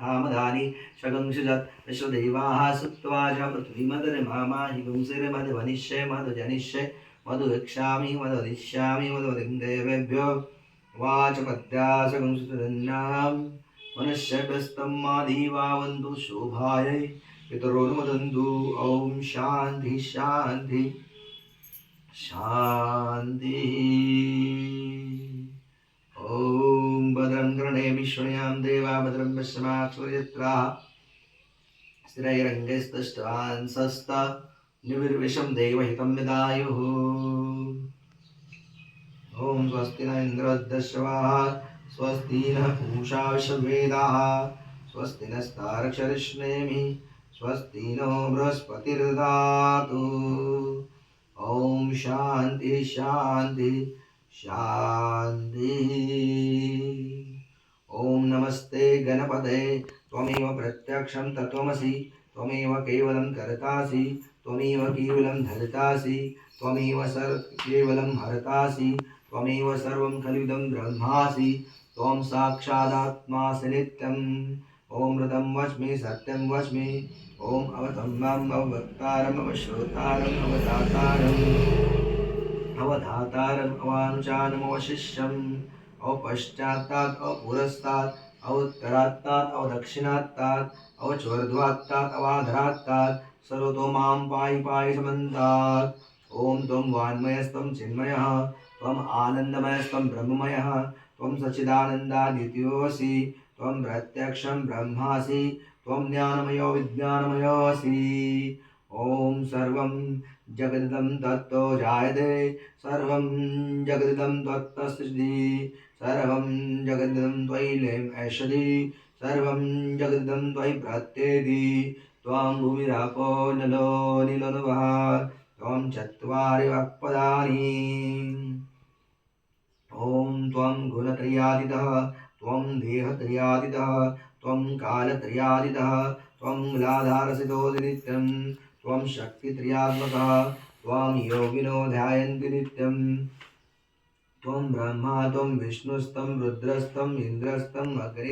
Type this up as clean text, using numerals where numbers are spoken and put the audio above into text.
धामधानि शगंसुजत् विश्वदेवाः सुत्वा च पृथ्वीमदर्माहि गुंसिर्मधुवनिष्ये मधुजनिष्ये मधुवक्ष्यामि मधुदिष्यामि मधुवदिं देवेभ्यो वाचपद्यासगंसुतन्नां मनुष्यभ्यस्तं माधीवावन्तु शोभायै पितरोर्मदन्तु ॐ शान्ति शान्ति शान्ति ॐ भद्रं कर्णेभिः शृणुयाम देवा भद्रं पश्यमाक्षुर्यत्राः स्थिरैरङ्गैस्तुष्ट्वांसस्त निर्विषं देवहितं यदायुः ॐ स्वस्ति न इन्द्रवृद्धश्रवाः स्वस्ति नः पूषा विश्ववेदाः स्वस्ति नस्तारक्षरिष्णेमि स्वस्ति नो बृहस्पतिर्दधातु ॐ शान्ति शान्ति शान्ति ॐ नमस्ते गणपते त्वमेव प्रत्यक्षं तत्त्वमसि त्वमेव केवलं कर्तासि त्वमेव केवलं धर्तासि त्वमेव केवलं हर्तासि त्वमेव सर्वं खलिदं ब्रह्मासि त्वं साक्षादात्मासि नित्यम् ॐ ऋतं वच्मि सत्यं वच्मि ॐ अवतम्बम् अवक्तारम् अवश्रोतारम् अवधातारम् अवानुचानम् अवशिष्यम् अवपश्चात्तात् अपुरस्तात् अवोत्तरात्तात् अवदक्षिणात्तात् अवचोर्ध्वात्तात् अवाधरात्तात् सर्वतो मां पाहि पाहि समन्तात् ॐ त्वं वाङ्मयस्त्वं चिन्मयः त्वम् आनन्दमयस्त्वं ब्रह्ममयः त्वं सच्चिदानन्दादित्योऽसि त्वं प्रत्यक्षं ब्रह्मासि त्वं ज्ञानमयो विज्ञानमयोऽसि ॐ सर्वं जगदिदं तत्तो जायते सर्वं जगदिदं त्वत्तस्थितिः सर्वं जगदिदं त्वयि लयम् ऐषधि सर्वं जगदिदं त्वयि प्रत्येति त्वां भूमिरापो नलो नीलोऽनुवः त्वं चत्वारि वाक्पदानि ॐ त्वं गुणत्रयातीतः त्वं देहत्रयातीतः त्वं कालत्रयातीतः त्वं मूलाधारसितोऽसि नित्यं त्वं शक्तित्रयात्मकः त्वं योगिनो ध्यायन्ति नित्यं त्वं ब्रह्मा त्वं विष्णुस्तं रुद्रस्तं इन्द्रस्तं अग्नि